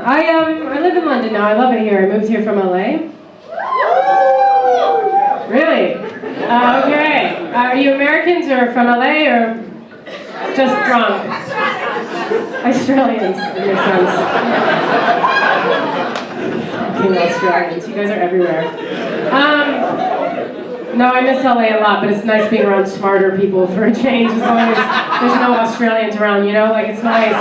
I live in London now. I love it here. I moved here from LA. Really? Okay. Are you Americans or from LA or just drunk? Australians, in your sense. Fucking Australians. You guys are everywhere. No, I miss LA a lot, but it's nice being around smarter people for a change as long as there's no Australians around, you know? Like, it's nice.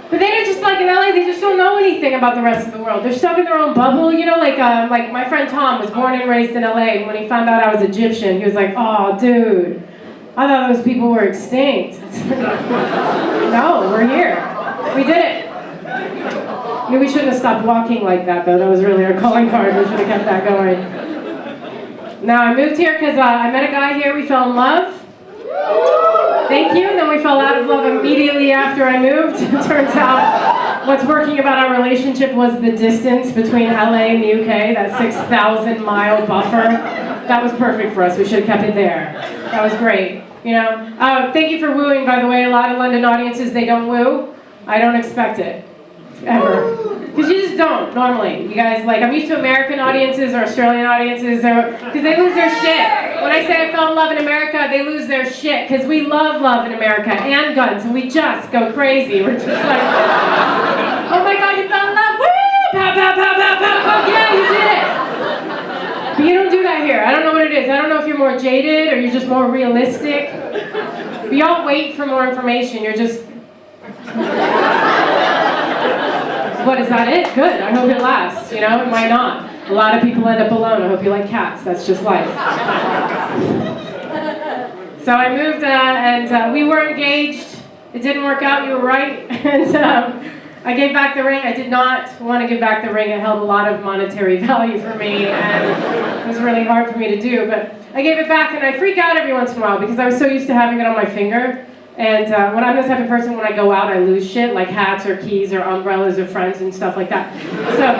But they're just like in LA, they just don't know anything about the rest of the world. They're stuck in their own bubble, you know, like my friend Tom was born and raised in LA, and when he found out I was Egyptian, he was like, oh, dude, I thought those people were extinct. No, we're here. We did it. Maybe we shouldn't have stopped walking like that, though. That was really our calling card. We should have kept that going. Now, I moved here because I met a guy here. We fell in love. Thank you. And then we fell out of love immediately after I moved. It turns out what's working about our relationship was the distance between LA and the UK, that 6,000-mile buffer. That was perfect for us. We should have kept it there. That was great. You know. Thank you for wooing, by the way. A lot of London audiences, they don't woo. I don't expect it. Ever. Because you just don't, normally. You guys, like, I'm used to American audiences or Australian audiences, because they lose their shit. When I say I fell in love in America, they lose their shit, because we love in America, and guns, and we just go crazy. We're just like, oh my god, you fell in love, woo! Pow, pow, pow, pow, pow, pow, yeah, you did it! But you don't do that here. I don't know what it is. I don't know if you're more jaded, or you're just more realistic. But y'all wait for more information. You're just... What, is that it? Good. I hope it lasts, you know? It might not. A lot of people end up alone. I hope you like cats. That's just life. So I moved, and we were engaged. It didn't work out. You were right. And I gave back the ring. I did not want to give back the ring. It held a lot of monetary value for me, and it was really hard for me to do. But I gave it back, and I freak out every once in a while because I was so used to having it on my finger. And when I'm the type of person, when I go out, I lose shit, like hats or keys or umbrellas or friends and stuff like that. So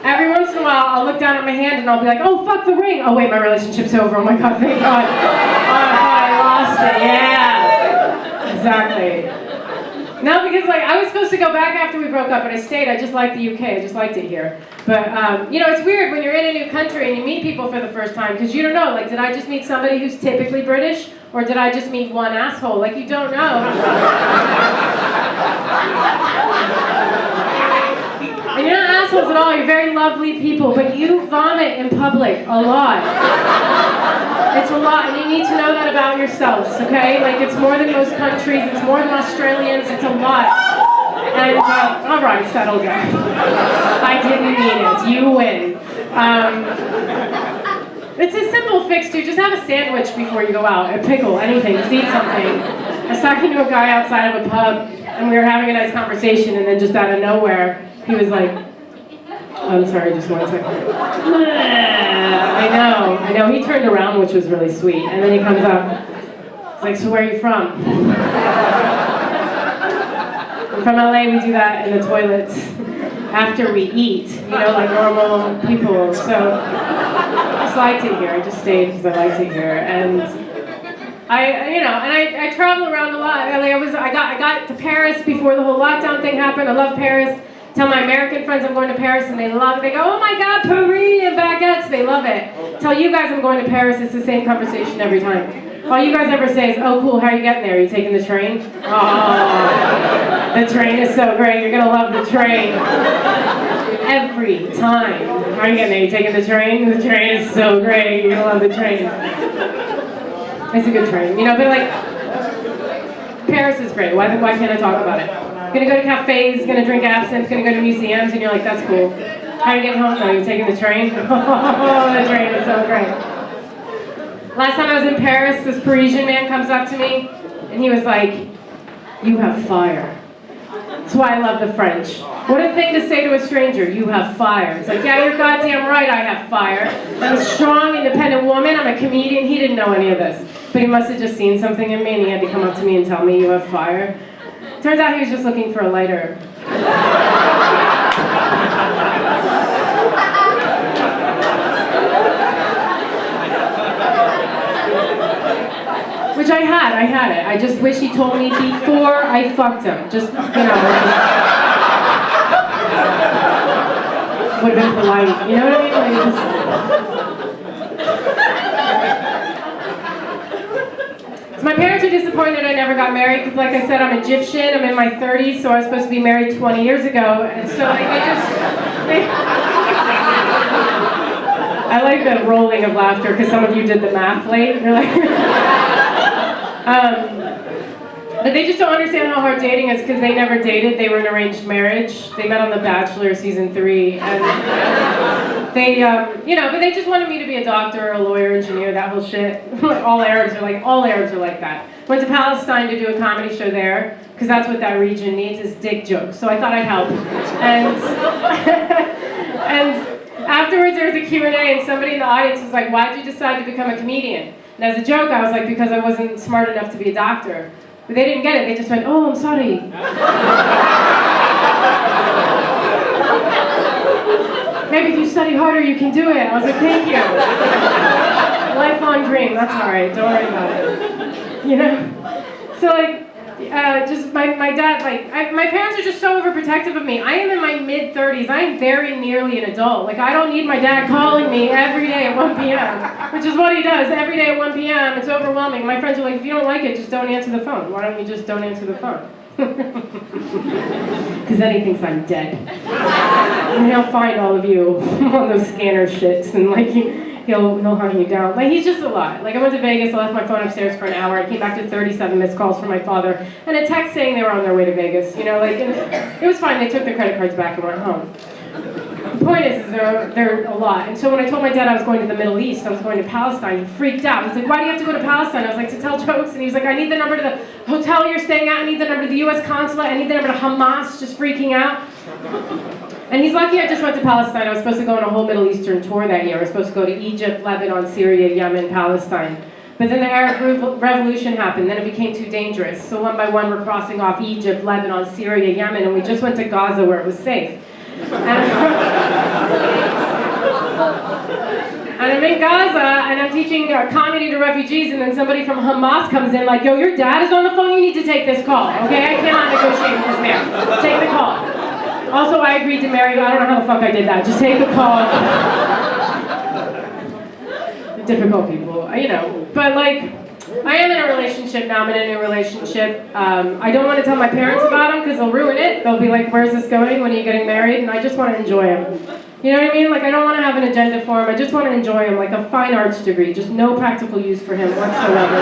every once in a while, I'll look down at my hand and I'll be like, oh, fuck the ring. Oh, wait, my relationship's over. Oh, my God, thank God. Oh, I lost it. Yeah. Exactly. No, because like I was supposed to go back after we broke up, but I stayed. I just liked the UK. I just liked it here. But, you know, it's weird when you're in a new country and you meet people for the first time, because you don't know, like, did I just meet somebody who's typically British? Or did I just meet one asshole? Like, you don't know. And you're not assholes at all. You're very lovely people. But you vomit in public a lot. It's a lot. And you need to know that about yourselves, okay? Like, it's more than most countries. It's more than Australians. It's a lot. And, all right, settle down. I didn't mean it. You win. It's a simple fix, dude. Just have a sandwich before you go out. A pickle, anything. Just eat something. I was talking to a guy outside of a pub, and we were having a nice conversation, and then just out of nowhere, he was like, I'm sorry, just 1 second. I know. He turned around, which was really sweet, and then he comes up. He's like, so where are you from? From LA, we do that in the toilets after we eat, you know, like normal people. So I just liked it here. I just stayed because I liked it here, and I travel around a lot. I got to Paris before the whole lockdown thing happened. I love Paris. Tell my American friends I'm going to Paris, and they love it. They go, oh my God, Paris and baguettes. They love it. Tell you guys I'm going to Paris. It's the same conversation every time. All you guys ever say is, oh cool, how are you getting there? Are you taking the train? Oh, the train is so great. You're going to love the train. Every time. How are you getting there? Are you taking the train? The train is so great. You're going to love the train. It's a good train. You know, but like, Paris is great. Why can't I talk about it? Gonna go to cafes, gonna drink absinthe, gonna go to museums, and you're like, that's cool. How are you getting home? No, you're taking the train? Oh, the train is so great. Last time I was in Paris, this Parisian man comes up to me, and he was like, you have fire. That's why I love the French. What a thing to say to a stranger, you have fire. It's like, yeah, you're goddamn right, I have fire. I'm a strong, independent woman, I'm a comedian. He didn't know any of this. But he must have just seen something in me, and he had to come up to me and tell me you have fire. Turns out he was just looking for a lighter. Which I had it. I just wish he told me before I fucked him. Just, would have been polite. You know what I mean? Like, So my parents are disappointed I never got married because, like I said, I'm Egyptian. I'm in my 30s, so I was supposed to be married 20 years ago. And so, like, I like the rolling of laughter because some of you did the math late. You're like, but they just don't understand how hard dating is because they never dated. They were in arranged marriage. They met on The Bachelor season 3, and they, but they just wanted me to be a doctor, a lawyer, engineer, that whole shit. all Arabs are like that. Went to Palestine to do a comedy show there because that's what that region needs is dick jokes. So I thought I'd help, and and afterwards there was a Q&A, and somebody in the audience was like, "Why'd you decide to become a comedian?" And as a joke, I was like, "Because I wasn't smart enough to be a doctor." But they didn't get it. They just went, "Oh, I'm sorry." Maybe if you study harder, you can do it. I was like, "Thank you." Lifelong dream. That's all right. Don't worry about it. So like, just my dad, my parents are just so overprotective of me. I am in my mid-30s. I am very nearly an adult. Like, I don't need my dad calling me every day at 1 p.m., which is what he does every day at 1 p.m. It's overwhelming. My friends are like, if you don't like it, just don't answer the phone. Why don't you just don't answer the phone? Because then he thinks I'm dead. And he'll find all of you on those scanner shits and like he'll hunt you down. Like, he's just a lot. Like, I went to Vegas, I left my phone upstairs for an hour, I came back to 37 missed calls from my father, and a text saying they were on their way to Vegas. And it was fine, they took their credit cards back and went home. The point is they're a lot. And so when I told my dad I was going to the Middle East, I was going to Palestine, he freaked out. He's like, "Why do you have to go to Palestine?" I was like, "To tell jokes." And he was like, "I need the number to the hotel you're staying at, I need the number to the US consulate, I need the number to Hamas," just freaking out. And he's lucky I just went to Palestine. I was supposed to go on a whole Middle Eastern tour that year. I was supposed to go to Egypt, Lebanon, Syria, Yemen, Palestine. But then the Arab Revolution happened, then it became too dangerous. So one by one we're crossing off Egypt, Lebanon, Syria, Yemen, and we just went to Gaza where it was safe. And I'm in Gaza, and I'm teaching comedy to refugees, and then somebody from Hamas comes in like, "Yo, your dad is on the phone, you need to take this call, okay? I cannot negotiate with this man. Take the call." Also, I agreed to marry you. I don't know how the fuck I did that. Just take the call. Difficult people, But like, I am in a relationship now. I'm in a new relationship. I don't want to tell my parents about him because they'll ruin it. They'll be like, "Where's this going? When are you getting married?" And I just want to enjoy him. You know what I mean? Like, I don't want to have an agenda for him. I just want to enjoy him, like a fine arts degree. Just no practical use for him whatsoever.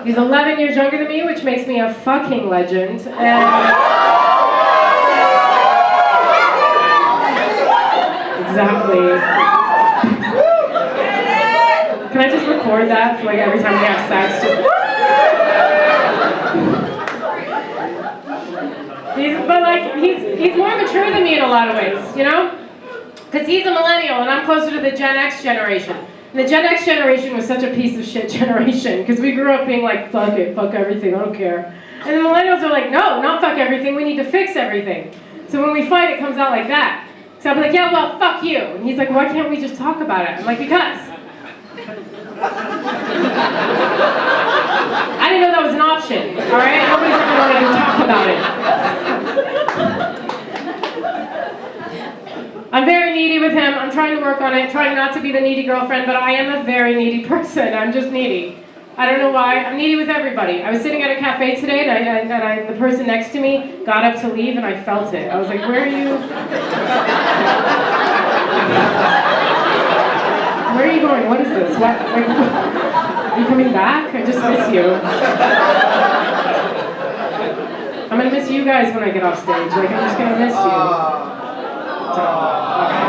He's 11 years younger than me, which makes me a fucking legend. And exactly. Can I just record that for like every time we have sex? He's more mature than me in a lot of ways, Because he's a millennial and I'm closer to the Gen X generation. And the Gen X generation was such a piece of shit generation because we grew up being like, "Fuck it, fuck everything, I don't care." And the millennials are like, "No, not fuck everything, we need to fix everything." So when we fight, it comes out like that. So I'll be like, "Yeah, well, fuck you." And he's like, "Why can't we just talk about it?" I'm like, "Because." I didn't know that was an option, all right? Nobody's ever wanted to talk about it. I'm very needy with him. I'm trying to work on it, trying not to be the needy girlfriend, but I am a very needy person. I'm just needy. I don't know why. I'm needy with everybody. I was sitting at a cafe today, and the person next to me got up to leave, and I felt it. I was like, "Where are you? Where are you going? What is this? What? Like, are you coming back? I just miss you." I'm gonna miss you guys when I get off stage. Like, I'm just gonna miss you. So, okay.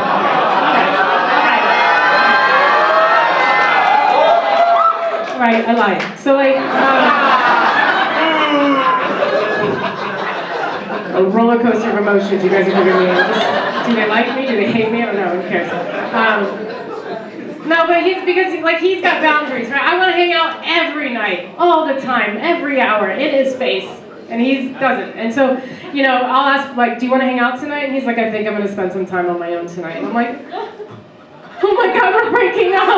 Right, I lied. So like, a roller coaster of emotions you guys are giving me. Do they like me? Do they hate me? I don't know. Who cares? No, but he's got boundaries, right? I want to hang out every night, all the time, every hour, in his face. And he doesn't. And so, I'll ask, like, "Do you want to hang out tonight?" And he's like, "I think I'm going to spend some time on my own tonight." And I'm like, Oh my God, we're breaking up.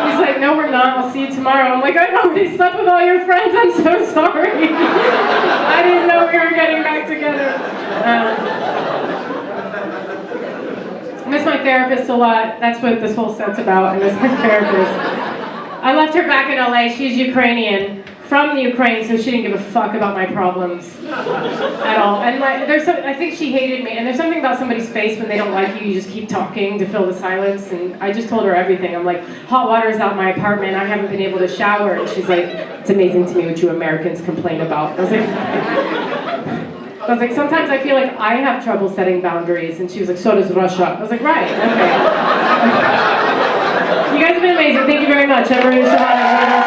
He's like, no, we're not. I'll see you tomorrow. I'm like, I've already slept with all your friends. I'm so sorry. I didn't know we were getting back together. I miss my therapist a lot. That's what this whole set's about. I miss my therapist. I left her back in LA. She's Ukrainian, from the Ukraine, so she didn't give a fuck about my problems at all. And I think she hated me. And there's something about somebody's face when they don't like you, you just keep talking to fill the silence. And I just told her everything. I'm like, hot water's out my apartment. I haven't been able to shower. And she's like, it's amazing to me what you Americans complain about. I was like, sometimes I feel like I have trouble setting boundaries. And she was like, so does Russia. I was like, right, okay. You guys have been amazing. Thank you very much. I'm Shehata.